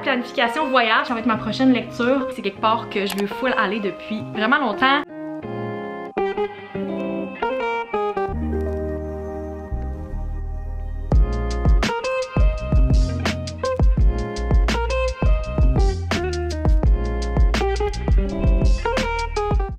planification voyage, ça va être ma prochaine lecture. C'est quelque part que je veux full aller depuis vraiment longtemps.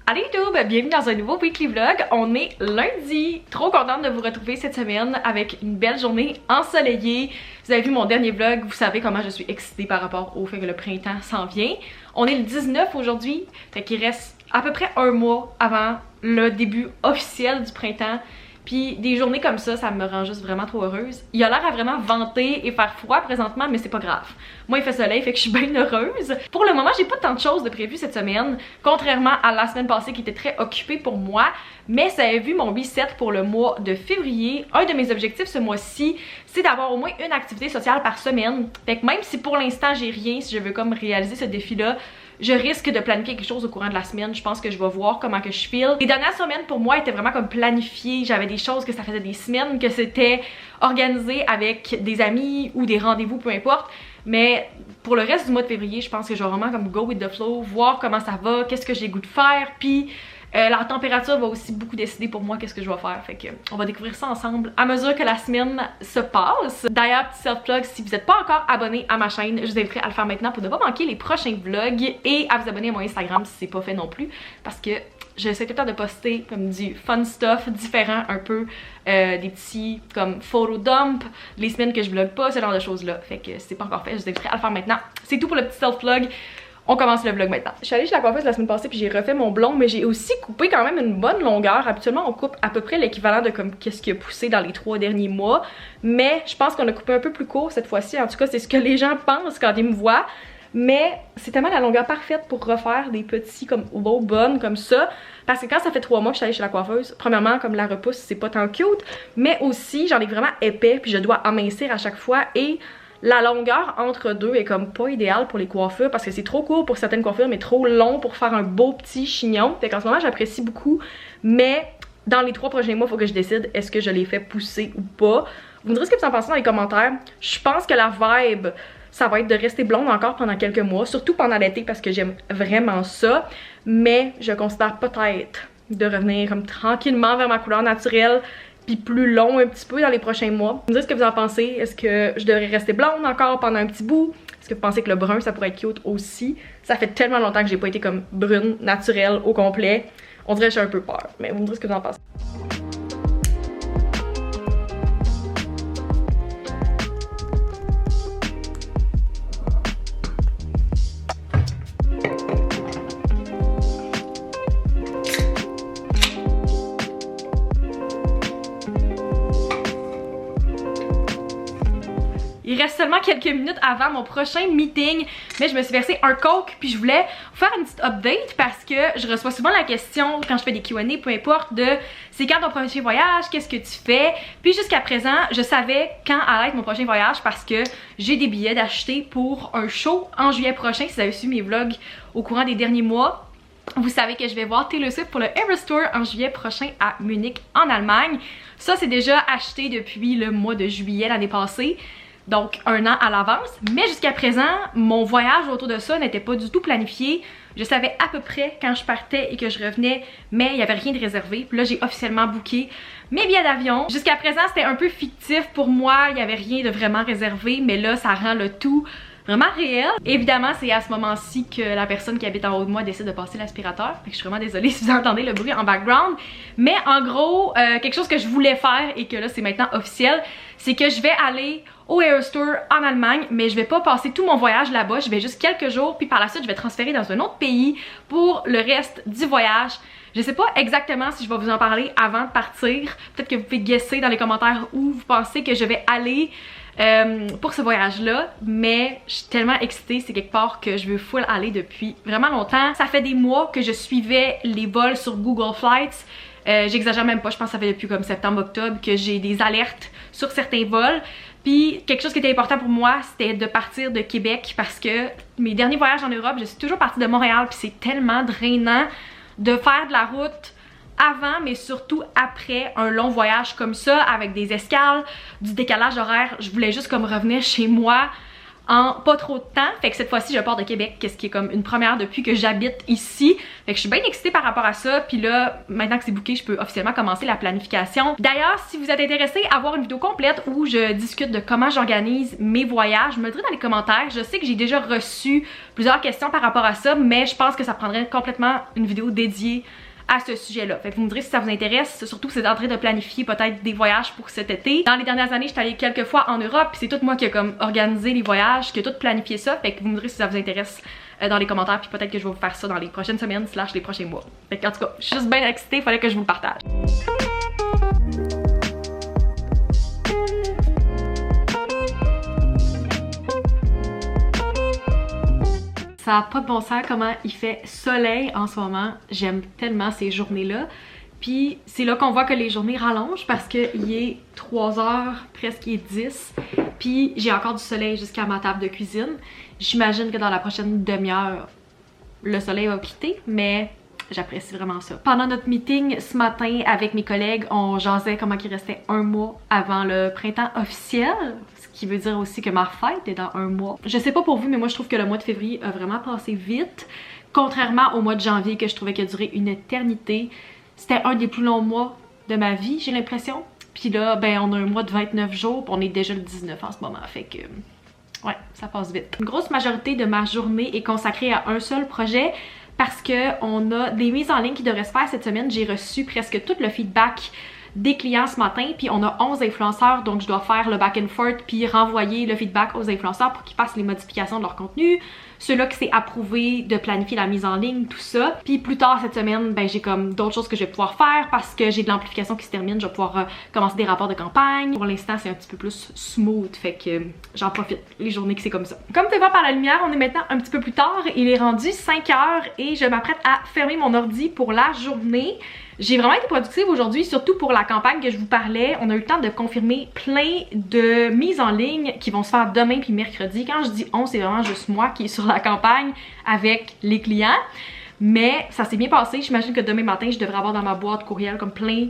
Allez YouTube, bienvenue dans un nouveau weekly vlog. On est lundi. Trop contente de vous retrouver cette semaine avec une belle journée ensoleillée. Vous avez vu mon dernier vlog, vous savez comment je suis excitée par rapport au fait que le printemps s'en vient. On est le 19 aujourd'hui, fait qu'il reste à peu près un mois avant le début officiel du printemps. Puis des journées comme ça me rend juste vraiment trop heureuse. Il a l'air à vraiment venter et faire froid présentement, mais c'est pas grave. Moi il fait soleil, fait que je suis bien heureuse. Pour le moment, j'ai pas tant de choses de prévues cette semaine, contrairement à la semaine passée qui était très occupée pour moi. Mais ça a vu mon reset pour le mois de février. Un de mes objectifs ce mois-ci, c'est d'avoir au moins une activité sociale par semaine. Fait que même si pour l'instant j'ai rien, si je veux comme réaliser ce défi-là, je risque de planifier quelque chose au courant de la semaine. Je pense que je vais voir comment que je feel. Les dernières semaines pour moi étaient vraiment comme planifiées. J'avais des choses que ça faisait des semaines que c'était organisé avec des amis ou des rendez-vous, peu importe. Mais pour le reste du mois de février, je pense que je vais vraiment comme go with the flow, voir comment ça va, qu'est-ce que j'ai goût de faire, puis la température va aussi beaucoup décider pour moi qu'est-ce que je vais faire. Fait que on va découvrir ça ensemble à mesure que la semaine se passe. D'ailleurs, petit self-plug, si vous n'êtes pas encore abonné à ma chaîne, je vous inviterai à le faire maintenant pour ne pas manquer les prochains vlogs et à vous abonner à mon Instagram si c'est pas fait non plus, parce que j'essaie tout le temps de poster comme du fun stuff différent un peu, des petits comme photo dump, les semaines que je vlog pas, ce genre de choses là. Fait que si c'est pas encore fait, je vous inviterai à le faire maintenant. C'est tout pour le petit self-plug. On commence le vlog maintenant. Je suis allée chez la coiffeuse la semaine passée puis j'ai refait mon blond, mais j'ai aussi coupé quand même une bonne longueur. Habituellement on coupe à peu près l'équivalent de comme qu'est-ce qui a poussé dans les 3 derniers mois, mais je pense qu'on a coupé un peu plus court cette fois-ci. En tout cas c'est ce que les gens pensent quand ils me voient, mais c'est tellement la longueur parfaite pour refaire des petits comme low bun comme ça, parce que quand ça fait 3 mois que je suis allée chez la coiffeuse, premièrement comme la repousse c'est pas tant cute, mais aussi j'en ai vraiment épais puis je dois amincir à chaque fois et la longueur entre deux est comme pas idéale pour les coiffures parce que c'est trop court pour certaines coiffures mais trop long pour faire un beau petit chignon. Fait qu'en ce moment j'apprécie beaucoup, mais dans les 3 prochains mois il faut que je décide est-ce que je les fais pousser ou pas. Vous me direz ce que vous en pensez dans les commentaires. Je pense que la vibe ça va être de rester blonde encore pendant quelques mois, surtout pendant l'été parce que j'aime vraiment ça, mais je considère peut-être de revenir comme tranquillement vers ma couleur naturelle puis plus long un petit peu dans les prochains mois. Vous me dites ce que vous en pensez. Est-ce que je devrais rester blonde encore pendant un petit bout? Est-ce que vous pensez que le brun ça pourrait être cute aussi? Ça fait tellement longtemps que j'ai pas été comme brune naturelle au complet. On dirait que j'ai un peu peur, mais vous me dites ce que vous en pensez. Il reste seulement quelques minutes avant mon prochain meeting, mais je me suis versé un coke puis je voulais faire une petite update parce que je reçois souvent la question quand je fais des Q&A, peu importe, de c'est quand ton prochain voyage, qu'est-ce que tu fais? Puis jusqu'à présent, je savais quand allait être mon prochain voyage parce que j'ai des billets d'acheter pour un show en juillet prochain. Si vous avez suivi mes vlogs au courant des derniers mois, vous savez que je vais voir Taylor Swift pour le Eras Tour en juillet prochain à Munich en Allemagne. Ça c'est déjà acheté depuis le mois de juillet l'année passée. Donc 1 an à l'avance, mais jusqu'à présent, mon voyage autour de ça n'était pas du tout planifié. Je savais à peu près quand je partais et que je revenais, mais il n'y avait rien de réservé. Puis là, j'ai officiellement booké mes billets d'avion. Jusqu'à présent, c'était un peu fictif pour moi, il n'y avait rien de vraiment réservé, mais là, ça rend le tout vraiment réel. Évidemment, c'est à ce moment-ci que la personne qui habite en haut de moi décide de passer l'aspirateur. Fait que je suis vraiment désolée si vous entendez le bruit en background. Mais en gros, quelque chose que je voulais faire et que là, c'est maintenant officiel, c'est que je vais aller au Eras Tour en Allemagne, mais je vais pas passer tout mon voyage là-bas, je vais juste quelques jours, puis par la suite je vais transférer dans un autre pays pour le reste du voyage. Je sais pas exactement si je vais vous en parler avant de partir, peut-être que vous pouvez guesser dans les commentaires où vous pensez que je vais aller pour ce voyage-là, mais je suis tellement excitée, c'est quelque part que je veux full aller depuis vraiment longtemps. Ça fait des mois que je suivais les vols sur Google Flights. J'exagère même pas, je pense que ça fait depuis comme septembre-octobre que j'ai des alertes sur certains vols. Puis quelque chose qui était important pour moi, c'était de partir de Québec parce que mes derniers voyages en Europe, je suis toujours partie de Montréal puis c'est tellement drainant de faire de la route avant mais surtout après un long voyage comme ça avec des escales, du décalage horaire. Je voulais juste comme revenir chez moi en pas trop de temps. Fait que cette fois-ci, je pars de Québec, ce qui est comme une première depuis que j'habite ici. Fait que je suis bien excitée par rapport à ça. Puis là, maintenant que c'est booké, je peux officiellement commencer la planification. D'ailleurs, si vous êtes intéressé à voir une vidéo complète où je discute de comment j'organise mes voyages, me le direz dans les commentaires. Je sais que j'ai déjà reçu plusieurs questions par rapport à ça, mais je pense que ça prendrait complètement une vidéo dédiée à ce sujet-là. Fait que vous me direz si ça vous intéresse, surtout si vous êtes en train de planifier peut-être des voyages pour cet été. Dans les dernières années, j'étais allée quelques fois en Europe, puis c'est tout moi qui a comme organisé les voyages, qui a tout planifié ça. Fait que vous me direz si ça vous intéresse dans les commentaires, puis peut-être que je vais vous faire ça dans les prochaines semaines / les prochains mois. Fait que en tout cas, je suis juste bien excitée, il fallait que je vous le partage. Ça n'a pas de bon sens comment il fait soleil en ce moment. J'aime tellement ces journées-là. Puis c'est là qu'on voit que les journées rallongent parce qu'il est 3h, presque il est 10. Puis j'ai encore du soleil jusqu'à ma table de cuisine. J'imagine que dans la prochaine demi-heure, le soleil va quitter, mais j'apprécie vraiment ça. Pendant notre meeting ce matin avec mes collègues, on jasait comment il restait un mois avant le printemps officiel. Ce qui veut dire aussi que ma fête est dans un mois. Je sais pas pour vous, mais moi je trouve que le mois de février a vraiment passé vite. Contrairement au mois de janvier que je trouvais qu'il a duré une éternité. C'était un des plus longs mois de ma vie, j'ai l'impression. Puis là, ben on a un mois de 29 jours, puis on est déjà le 19 en ce moment. Fait que ouais, ça passe vite. Une grosse majorité de ma journée est consacrée à un seul projet parce que on a des mises en ligne qui devraient se faire cette semaine. J'ai reçu presque tout le feedback des clients ce matin, puis on a 11 influenceurs, donc je dois faire le back and forth puis renvoyer le feedback aux influenceurs pour qu'ils fassent les modifications de leur contenu, ceux-là que c'est approuvé de planifier la mise en ligne, tout ça. Puis plus tard cette semaine, ben j'ai comme d'autres choses que je vais pouvoir faire parce que j'ai de l'amplification qui se termine, je vais pouvoir commencer des rapports de campagne. Pour l'instant, c'est un petit peu plus smooth, fait que j'en profite les journées que c'est comme ça. Comme tu vois par la lumière, on est maintenant un petit peu plus tard, il est rendu 5h et je m'apprête à fermer mon ordi pour la journée. J'ai vraiment été productive aujourd'hui, surtout pour la campagne que je vous parlais. On a eu le temps de confirmer plein de mises en ligne qui vont se faire demain puis mercredi. Quand je dis on, c'est vraiment juste moi qui est sur la campagne avec les clients. Mais ça s'est bien passé. J'imagine que demain matin, je devrais avoir dans ma boîte courriel comme plein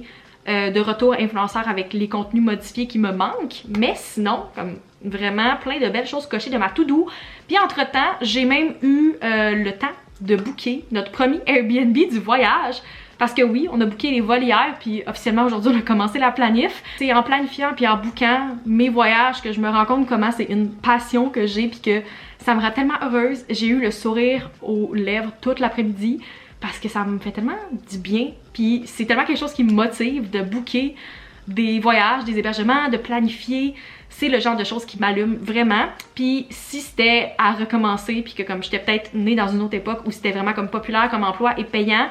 de retours influenceurs avec les contenus modifiés qui me manquent. Mais sinon, comme vraiment plein de belles choses cochées de ma to-do. Puis entre-temps, j'ai même eu le temps de booker notre premier Airbnb du voyage. Parce que oui, on a booké les vols hier, puis officiellement aujourd'hui on a commencé la planif. C'est en planifiant puis en bookant mes voyages que je me rends compte comment c'est une passion que j'ai puis que ça me rend tellement heureuse. J'ai eu le sourire aux lèvres toute l'après-midi parce que ça me fait tellement du bien. Puis c'est tellement quelque chose qui me motive de booker des voyages, des hébergements, de planifier. C'est le genre de choses qui m'allume vraiment. Puis si c'était à recommencer puis que comme j'étais peut-être née dans une autre époque où c'était vraiment comme populaire comme emploi et payant,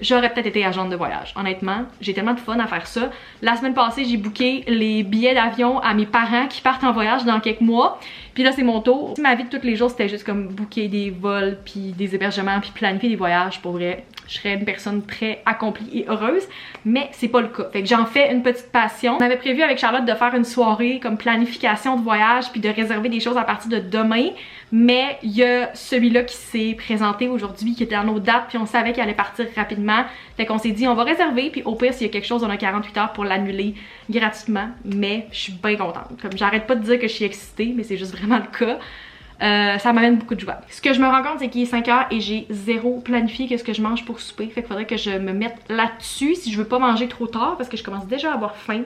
j'aurais peut-être été agente de voyage. Honnêtement, j'ai tellement de fun à faire ça. La semaine passée, j'ai booké les billets d'avion à mes parents qui partent en voyage dans quelques mois. Puis là, c'est mon tour. Ma vie de tous les jours, c'était juste comme booker des vols, puis des hébergements, puis planifier des voyages. Pour vrai, je serais une personne très accomplie et heureuse, mais c'est pas le cas. Fait que j'en fais une petite passion. On avait prévu avec Charlotte de faire une soirée comme planification de voyage, puis de réserver des choses à partir de demain. Mais il y a celui-là qui s'est présenté aujourd'hui, qui était dans nos dates, puis on savait qu'il allait partir rapidement. Fait qu'on s'est dit, on va réserver, puis au pire, s'il y a quelque chose, on a 48 heures pour l'annuler gratuitement. Mais je suis bien contente. Comme j'arrête pas de dire que je suis excitée, mais c'est juste vraiment le cas. Ça m'amène beaucoup de joie. Ce que je me rends compte, c'est qu'il est 5h et j'ai zéro planifié qu'est-ce que je mange pour souper. Fait qu'il faudrait que je me mette là-dessus si je veux pas manger trop tard parce que je commence déjà à avoir faim.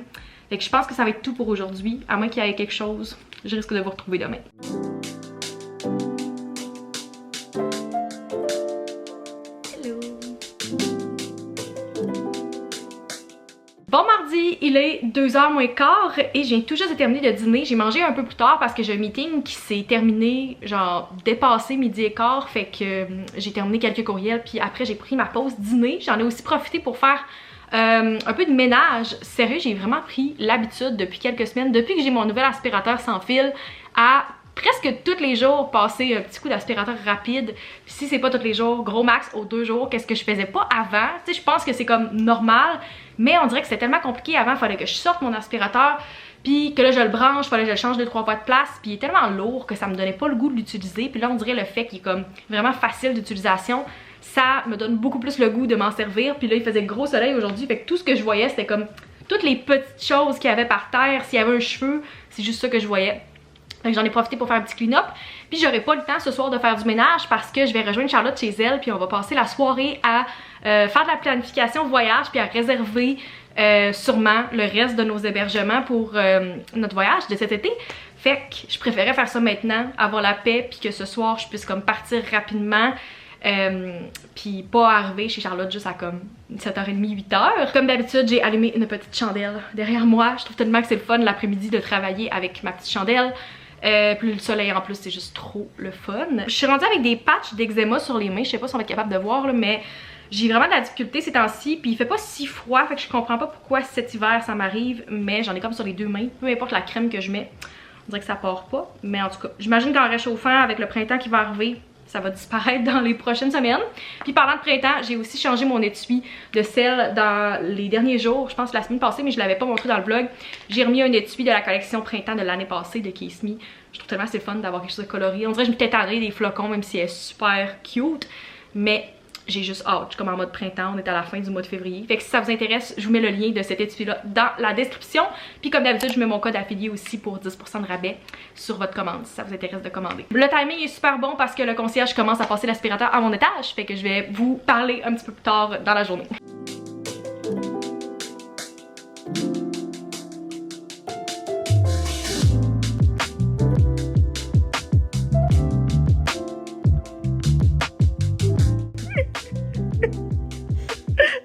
Fait que je pense que ça va être tout pour aujourd'hui. À moins qu'il y ait quelque chose, je risque de vous retrouver demain. Bon mardi, il est 2h moins quart et j'ai tout juste de terminer de dîner. J'ai mangé un peu plus tard parce que j'ai un meeting qui s'est terminé genre dépassé midi et quart. Fait que j'ai terminé quelques courriels puis après j'ai pris ma pause dîner. J'en ai aussi profité pour faire un peu de ménage. Sérieux, j'ai vraiment pris l'habitude depuis quelques semaines, depuis que j'ai mon nouvel aspirateur sans fil, à presque tous les jours passer un petit coup d'aspirateur rapide. Puis si c'est pas tous les jours, gros max aux 2 jours, qu'est-ce que je faisais pas avant. Tu sais, je pense que c'est comme normal, mais on dirait que c'était tellement compliqué avant. Il fallait que je sorte mon aspirateur, puis que là je le branche, fallait que je le change 2-3 fois de place, puis il est tellement lourd que ça me donnait pas le goût de l'utiliser. Puis là on dirait le fait qu'il est comme vraiment facile d'utilisation, ça me donne beaucoup plus le goût de m'en servir. Puis là il faisait gros soleil aujourd'hui, fait que tout ce que je voyais c'était comme toutes les petites choses qu'il y avait par terre. S'il y avait un cheveu, c'est juste ça que je voyais. Donc j'en ai profité pour faire un petit clean-up. Puis j'aurai pas le temps ce soir de faire du ménage parce que je vais rejoindre Charlotte chez elle. Puis on va passer la soirée à faire de la planification voyage puis à réserver sûrement le reste de nos hébergements pour notre voyage de cet été. Fait que je préférais faire ça maintenant, avoir la paix, puis que ce soir je puisse comme partir rapidement. Puis pas arriver chez Charlotte juste à comme 7h30, 8h. Comme d'habitude, j'ai allumé une petite chandelle derrière moi. Je trouve tellement que c'est le fun l'après-midi de travailler avec ma petite chandelle. Puis le soleil en plus, c'est juste trop le fun. Je suis rendue avec des patchs d'eczéma sur les mains. Je sais pas si on va être capable de voir là, mais j'ai vraiment de la difficulté ces temps-ci. Puis il fait pas si froid, fait que je comprends pas pourquoi cet hiver ça m'arrive. Mais j'en ai comme sur les deux mains. Peu importe la crème que je mets, on dirait que ça part pas. Mais en tout cas, j'imagine qu'en réchauffant avec le printemps qui va arriver, ça va disparaître dans les prochaines semaines. Puis parlant de printemps, j'ai aussi changé mon étui de sel dans les derniers jours. Je pense la semaine passée, mais je l'avais pas montré dans le vlog. J'ai remis un étui de la collection printemps de l'année passée de Kiss Me. Je trouve tellement c'est fun d'avoir quelque chose de coloré. On dirait que je m'étais tendue des flocons, même si elle est super cute. Mais j'ai juste hâte. Je suis comme en mode printemps, on est à la fin du mois de février. Fait que si ça vous intéresse, je vous mets le lien de cet étui-là dans la description. Puis comme d'habitude, je mets mon code affilié aussi pour 10% de rabais sur votre commande si ça vous intéresse de commander. Le timing est super bon parce que le concierge commence à passer l'aspirateur à mon étage. Fait que je vais vous parler un petit peu plus tard dans la journée.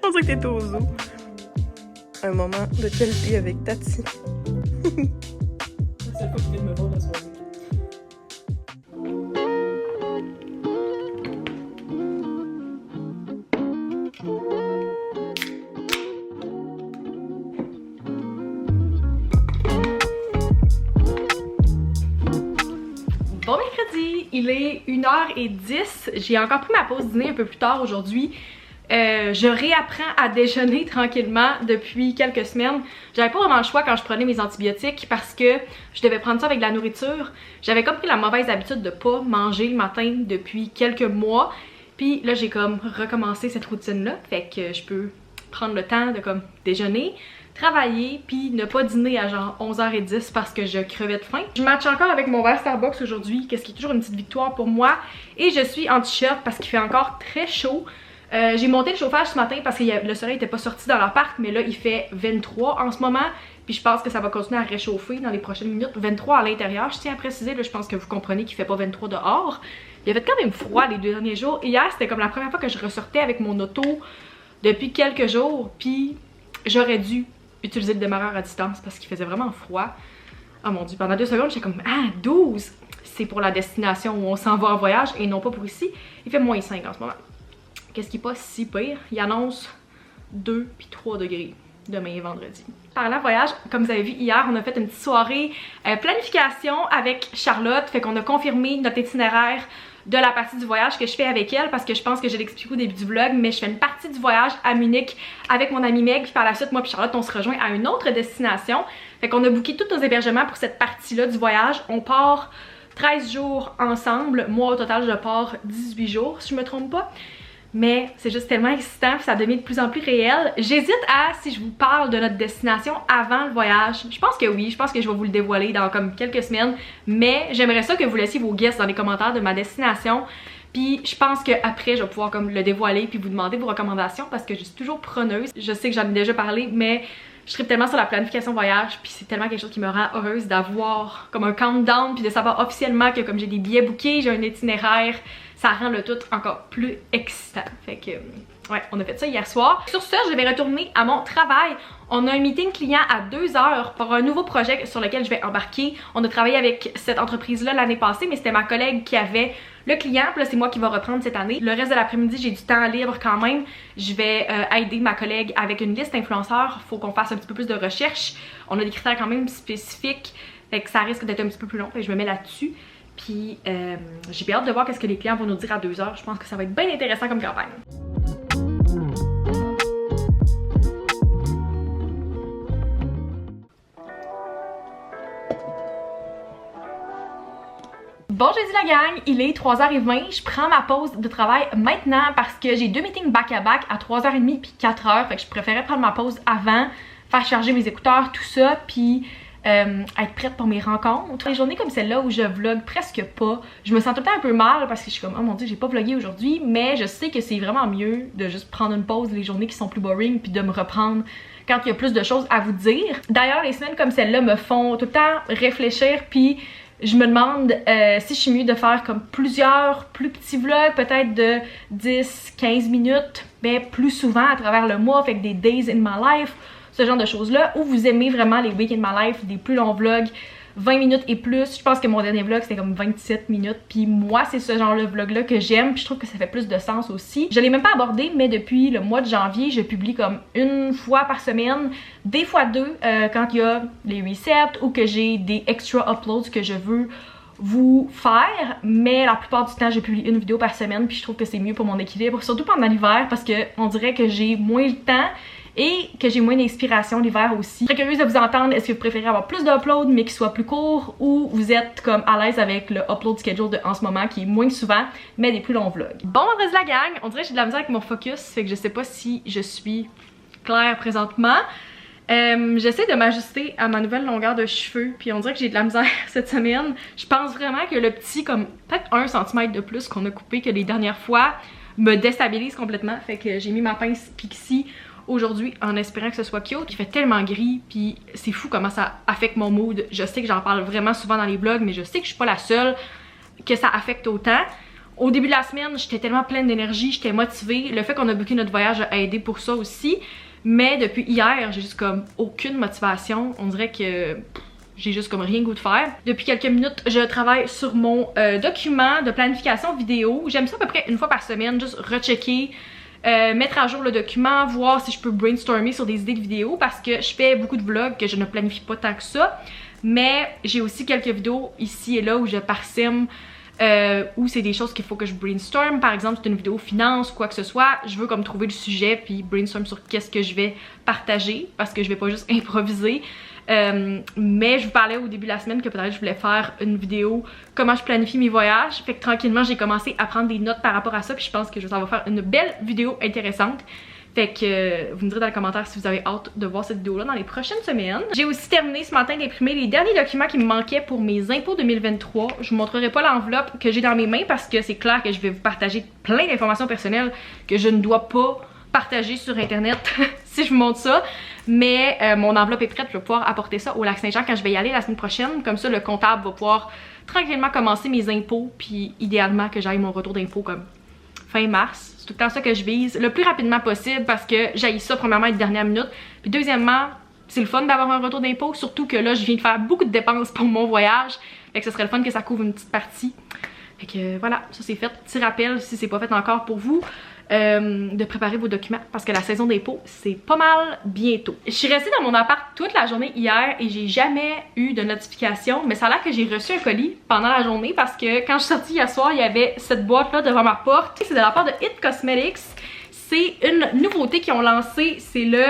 On dirait que t'es au zoo. Un moment de qualité avec Tati. C'est la fois que tu viens de me voir la soirée. Bon mercredi, il est 1h10. J'ai encore pris ma pause dîner un peu plus tard aujourd'hui. Je réapprends à déjeuner tranquillement depuis quelques semaines. J'avais pas vraiment le choix quand je prenais mes antibiotiques parce que je devais prendre ça avec de la nourriture. J'avais comme pris la mauvaise habitude de pas manger le matin depuis quelques mois. Puis là j'ai comme recommencé cette routine là. Fait que je peux prendre le temps de comme déjeuner, travailler, puis ne pas dîner à genre 11h10 parce que je crevais de faim. Je match encore avec mon verre Starbucks aujourd'hui, qu'est-ce qui est toujours une petite victoire pour moi. Et je suis en t-shirt parce qu'il fait encore très chaud. J'ai monté le chauffage ce matin parce que le soleil n'était pas sorti dans l'appart, mais là il fait 23 en ce moment. Puis je pense que ça va continuer à réchauffer dans les prochaines minutes. 23 à l'intérieur, je tiens à préciser, là, je pense que vous comprenez qu'il fait pas 23 dehors. Il a fait quand même froid les deux derniers jours. Hier c'était comme la première fois que je ressortais avec mon auto depuis quelques jours. Puis j'aurais dû utiliser le démarreur à distance parce qu'il faisait vraiment froid. Oh mon dieu, pendant 2 secondes j'étais comme ah 12! C'est pour la destination où on s'en va en voyage et non pas pour ici. Il fait moins 5 en ce moment. Qu'est-ce qui est pas si pire, il annonce 2 puis 3 degrés demain et vendredi. Parlant voyage, comme vous avez vu hier, on a fait une petite soirée planification avec Charlotte, fait qu'on a confirmé notre itinéraire de la partie du voyage que je fais avec elle parce que je pense que je l'explique au début du vlog, mais je fais une partie du voyage à Munich avec mon amie Meg, puis par la suite moi puis Charlotte on se rejoint à une autre destination. Fait qu'on a booké tous nos hébergements pour cette partie-là du voyage. On part 13 jours ensemble, moi au total je pars 18 jours si je me trompe pas. Mais c'est juste tellement excitant, puis ça devient de plus en plus réel. J'hésite à si je vous parle de notre destination avant le voyage. Je pense que oui, je pense que je vais vous le dévoiler dans comme quelques semaines. Mais j'aimerais ça que vous laissiez vos guesses dans les commentaires de ma destination. Puis je pense qu'après je vais pouvoir comme le dévoiler puis vous demander vos recommandations parce que je suis toujours preneuse. Je sais que j'en ai déjà parlé, mais je tripe tellement sur la planification voyage puis c'est tellement quelque chose qui me rend heureuse d'avoir comme un countdown puis de savoir officiellement que comme j'ai des billets bookés, j'ai un itinéraire. Ça rend le tout encore plus excitant. Fait que, ouais, on a fait ça hier soir. Sur ce, je vais retourner à mon travail. On a un meeting client à 2h pour un nouveau projet sur lequel je vais embarquer. On a travaillé avec cette entreprise-là l'année passée, mais c'était ma collègue qui avait le client. Puis là, c'est moi qui va reprendre cette année. Le reste de l'après-midi, j'ai du temps libre quand même. Je vais aider ma collègue avec une liste d'influenceurs. Faut qu'on fasse un petit peu plus de recherche. On a des critères quand même spécifiques. Fait que ça risque d'être un petit peu plus long. Fait que je me mets là-dessus. Puis j'ai bien hâte de voir qu'est-ce que les clients vont nous dire à 2h. Je pense que ça va être bien intéressant comme campagne. Bon jeudi la gang, il est 3h20, je prends ma pause de travail maintenant parce que j'ai 2 meetings back-à-back à 3h30 puis 4h, fait que je préférais prendre ma pause avant, faire charger mes écouteurs, tout ça, puis être prête pour mes rencontres. Les journées comme celle-là où je vlog presque pas, je me sens tout le temps un peu mal parce que je suis comme oh mon dieu j'ai pas vlogué aujourd'hui, mais je sais que c'est vraiment mieux de juste prendre une pause les journées qui sont plus boring puis de me reprendre quand il y a plus de choses à vous dire. D'ailleurs les semaines comme celle-là me font tout le temps réfléchir puis je me demande si je suis mieux de faire comme plusieurs plus petits vlogs, peut-être de 10-15 minutes, mais plus souvent à travers le mois, fait que des days in my life, ce genre de choses-là, ou vous aimez vraiment les week in my life, des plus longs vlogs, 20 minutes et plus. Je pense que mon dernier vlog c'était comme 27 minutes, puis moi c'est ce genre de vlog là que j'aime, puis je trouve que ça fait plus de sens aussi. Je l'ai même pas abordé, mais depuis le mois de janvier je publie comme une fois par semaine, des fois deux quand il y a les resets ou que j'ai des extra uploads que je veux vous faire, mais la plupart du temps je publie une vidéo par semaine, puis je trouve que c'est mieux pour mon équilibre, surtout pendant l'hiver parce que on dirait que j'ai moins le temps et que j'ai moins d'inspiration l'hiver aussi. Très curieuse de vous entendre, est-ce que vous préférez avoir plus d'uploads mais qui soit plus court, ou vous êtes comme à l'aise avec le upload schedule de en ce moment qui est moins souvent mais des plus longs vlogs. Bon vendredi la gang, on dirait que j'ai de la misère avec mon focus, fait que je sais pas si je suis claire présentement. J'essaie de m'ajuster à ma nouvelle longueur de cheveux, puis on dirait que j'ai de la misère cette semaine. Je pense vraiment que le petit comme peut-être 1 cm de plus qu'on a coupé que les dernières fois me déstabilise complètement, fait que j'ai mis ma pince Pixie aujourd'hui en espérant que ce soit cute. Il fait tellement gris, puis c'est fou comment ça affecte mon mood. Je sais que j'en parle vraiment souvent dans les vlogs, mais je sais que je suis pas la seule que ça affecte autant. Au début de la semaine, j'étais tellement pleine d'énergie, j'étais motivée. Le fait qu'on a booké notre voyage a aidé pour ça aussi. Mais depuis hier, j'ai juste comme aucune motivation. On dirait que j'ai juste comme rien goût de faire. Depuis quelques minutes, je travaille sur mon document de planification vidéo. J'aime ça à peu près une fois par semaine, juste rechecker, mettre à jour le document, voir si je peux brainstormer sur des idées de vidéos parce que je fais beaucoup de vlogs que je ne planifie pas tant que ça. Mais j'ai aussi quelques vidéos ici et là où je parsème, où c'est des choses qu'il faut que je brainstorm. Par exemple, c'est une vidéo finance ou quoi que ce soit, je veux comme trouver le sujet puis brainstorm sur qu'est-ce que je vais partager parce que je vais pas juste improviser. Mais je vous parlais au début de la semaine que peut-être je voulais faire une vidéo comment je planifie mes voyages, fait que tranquillement j'ai commencé à prendre des notes par rapport à ça puis je pense que ça va faire une belle vidéo intéressante. Fait que vous me direz dans les commentaires si vous avez hâte de voir cette vidéo là dans les prochaines semaines. J'ai aussi terminé ce matin d'imprimer les derniers documents qui me manquaient pour mes impôts 2023. Je vous montrerai pas l'enveloppe que j'ai dans mes mains parce que c'est clair que je vais vous partager plein d'informations personnelles que je ne dois pas partager sur internet si je vous montre ça, mais mon enveloppe est prête, je vais pouvoir apporter ça au Lac-Saint-Jean quand je vais y aller la semaine prochaine. Comme ça le comptable va pouvoir tranquillement commencer mes impôts, puis idéalement que j'aille mon retour d'impôt comme fin mars. C'est tout le temps ça que je vise, le plus rapidement possible parce que j'haïs ça premièrement être dernière minute, puis deuxièmement c'est le fun d'avoir un retour d'impôt, surtout que là je viens de faire beaucoup de dépenses pour mon voyage, fait que ce serait le fun que ça couvre une petite partie. Fait que voilà, ça c'est fait. Petit rappel si c'est pas fait encore pour vous, de préparer vos documents parce que la saison d'impôt c'est pas mal bientôt. Je suis restée dans mon appart toute la journée hier et j'ai jamais eu de notification, mais ça a l'air que j'ai reçu un colis pendant la journée parce que quand je suis sortie hier soir il y avait cette boîte là devant ma porte. C'est de la part de It Cosmetics, c'est une nouveauté qu'ils ont lancée, c'est le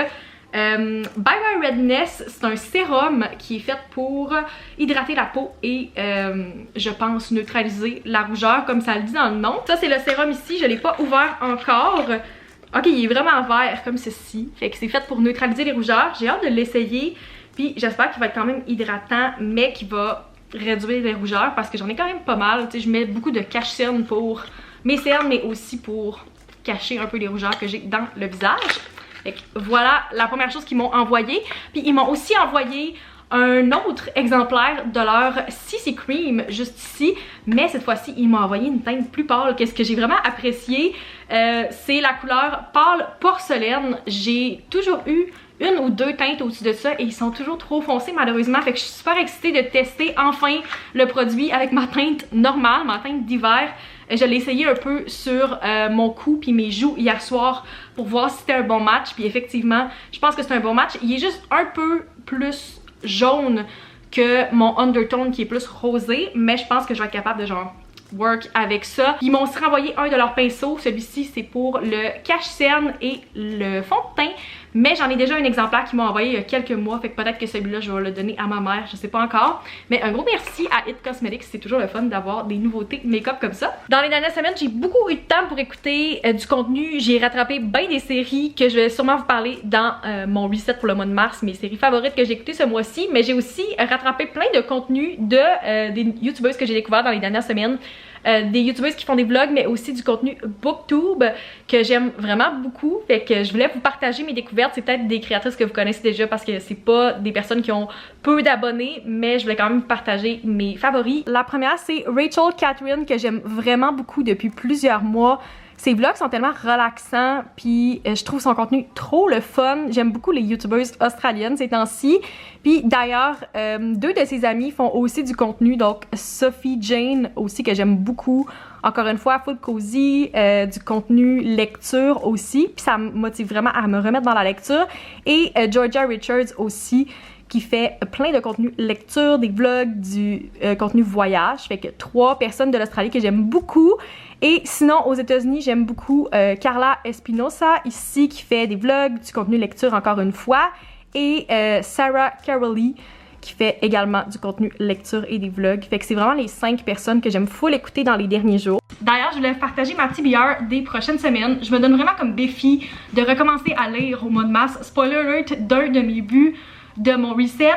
Bye Bye Redness. C'est un sérum qui est fait pour hydrater la peau et je pense neutraliser la rougeur comme ça le dit dans le nom. Ça c'est le sérum ici, je l'ai pas ouvert encore. Ok, il est vraiment vert comme ceci, fait que c'est fait pour neutraliser les rougeurs. J'ai hâte de l'essayer, puis j'espère qu'il va être quand même hydratant mais qu'il va réduire les rougeurs parce que j'en ai quand même pas mal. Tu sais, je mets beaucoup de cache-cernes pour mes cernes mais aussi pour cacher un peu les rougeurs que j'ai dans le visage. Fait que voilà la première chose qu'ils m'ont envoyé. Puis ils m'ont aussi envoyé un autre exemplaire de leur CC Cream juste ici, mais cette fois-ci ils m'ont envoyé une teinte plus pâle. Qu'est-ce que j'ai vraiment apprécié, c'est la couleur pâle porcelaine. J'ai toujours eu une ou deux teintes au-dessus de ça et ils sont toujours trop foncés malheureusement, fait que je suis super excitée de tester enfin le produit avec ma teinte normale, ma teinte d'hiver. Je l'ai essayé un peu sur mon cou puis mes joues hier soir pour voir si c'était un bon match, puis effectivement je pense que c'est un bon match. Il est juste un peu plus jaune que mon undertone qui est plus rosé, mais je pense que je vais être capable de genre work avec ça. Ils m'ont aussi renvoyé un de leurs pinceaux, celui-ci c'est pour le cache-cerne et le fond de teint, mais j'en ai déjà un exemplaire qui m'a envoyé il y a quelques mois, fait que peut-être que celui-là je vais le donner à ma mère, je sais pas encore. Mais un gros merci à It Cosmetics, c'est toujours le fun d'avoir des nouveautés make-up comme ça. Dans les dernières semaines, j'ai beaucoup eu de temps pour écouter du contenu, j'ai rattrapé bien des séries que je vais sûrement vous parler dans mon reset pour le mois de mars, mes séries favorites que j'ai écoutées ce mois-ci, mais j'ai aussi rattrapé plein de contenu de des youtubeuses que j'ai découvert dans les dernières semaines. Des youtubeuses qui font des vlogs, mais aussi du contenu booktube que j'aime vraiment beaucoup. Fait que je voulais vous partager mes découvertes. C'est peut-être des créatrices que vous connaissez déjà parce que c'est pas des personnes qui ont peu d'abonnés, mais je voulais quand même vous partager mes favoris. La première, c'est Rachel Catherine, que j'aime vraiment beaucoup depuis plusieurs mois. Ses vlogs sont tellement relaxants, puis je trouve son contenu trop le fun. J'aime beaucoup les youtubeuses australiennes ces temps-ci. Puis d'ailleurs, deux de ses amis font aussi du contenu, donc Sophie Jane aussi que j'aime beaucoup. Encore une fois, full cozy, du contenu lecture aussi, puis ça me motive vraiment à me remettre dans la lecture. Et Georgia Richards aussi, qui fait plein de contenu lecture, des vlogs, du contenu voyage. Fait que 3 personnes de l'Australie que j'aime beaucoup. Et sinon, aux États-Unis, j'aime beaucoup Carla Espinosa, ici, qui fait des vlogs, du contenu lecture encore une fois. Et Sarah Caroli, qui fait également du contenu lecture et des vlogs. Fait que c'est vraiment les 5 personnes que j'aime full écouter dans les derniers jours. D'ailleurs, je voulais partager ma TBR des prochaines semaines. Je me donne vraiment comme défi de recommencer à lire au mois de mars. Spoiler alert d'un de mes buts de mon reset,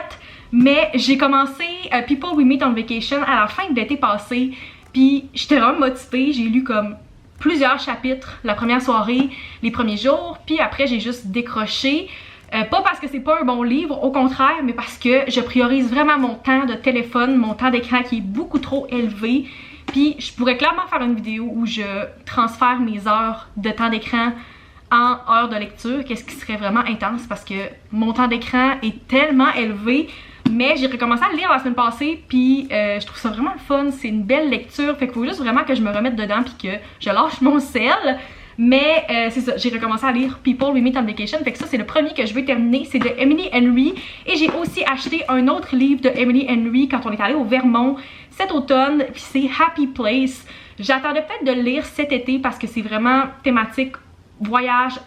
mais j'ai commencé People We Meet on Vacation à la fin de l'été passé, puis j'étais vraiment motivée, j'ai lu comme plusieurs chapitres la première soirée, les premiers jours, puis après j'ai juste décroché, pas parce que c'est pas un bon livre, au contraire, mais parce que je priorise vraiment mon temps de téléphone, mon temps d'écran qui est beaucoup trop élevé, puis je pourrais clairement faire une vidéo où je transfère mes heures de temps d'écran en heures de lecture, qu'est-ce qui serait vraiment intense parce que mon temps d'écran est tellement élevé. Mais j'ai recommencé à le lire la semaine passée, puis je trouve ça vraiment le fun, c'est une belle lecture, fait qu'il faut juste vraiment que je me remette dedans puis que je lâche mon sel. Mais c'est ça, j'ai recommencé à lire People We Meet on Vacation, fait que ça c'est le premier que je veux terminer, c'est de Emily Henry. Et j'ai aussi acheté un autre livre de Emily Henry quand on est allé au Vermont cet automne, puis c'est Happy Place. J'attendais peut-être de le lire cet été parce que c'est vraiment thématique voyage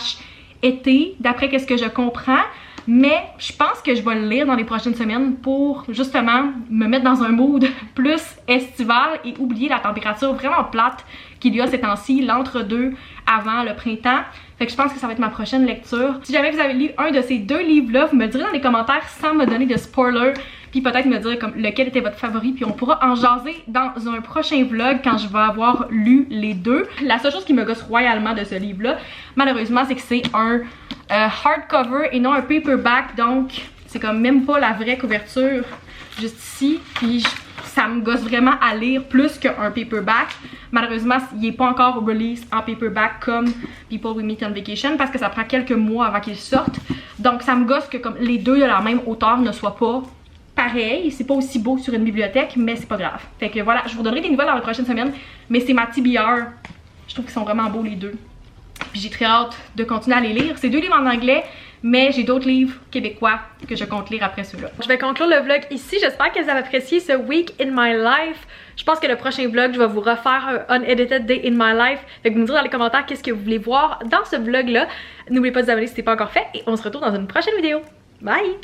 / été, d'après qu'est-ce que je comprends. Mais je pense que je vais le lire dans les prochaines semaines pour justement me mettre dans un mood plus estival et oublier la température vraiment plate qu'il y a ces temps-ci, l'entre-deux avant le printemps. Fait que je pense que ça va être ma prochaine lecture. Si jamais vous avez lu un de ces 2 livres-là, vous me direz dans les commentaires sans me donner de spoilers, puis peut-être me dire comme lequel était votre favori, puis on pourra en jaser dans un prochain vlog quand je vais avoir lu les 2. La seule chose qui me gosse royalement de ce livre-là, malheureusement, c'est que c'est un hardcover et non un paperback, donc c'est comme même pas la vraie couverture juste ici, puis ça me gosse vraiment à lire plus qu'un paperback. Malheureusement, il n'est pas encore release en paperback comme People We Meet on Vacation parce que ça prend quelques mois avant qu'il sorte. Donc ça me gosse que comme les 2 de la même auteur ne soient pas pareil, c'est pas aussi beau sur une bibliothèque, mais c'est pas grave. Fait que voilà, je vous donnerai des nouvelles dans les prochaines semaines, mais c'est ma TBR. Je trouve qu'ils sont vraiment beaux les 2. Puis j'ai très hâte de continuer à les lire. C'est 2 livres en anglais, mais j'ai d'autres livres québécois que je compte lire après ceux-là. Je vais conclure le vlog ici. J'espère que vous avez apprécié ce week in my life. Je pense que le prochain vlog, je vais vous refaire un unedited day in my life. Fait que vous me direz dans les commentaires qu'est-ce que vous voulez voir dans ce vlog-là. N'oubliez pas de vous abonner si ce n'est pas encore fait. Et on se retrouve dans une prochaine vidéo. Bye!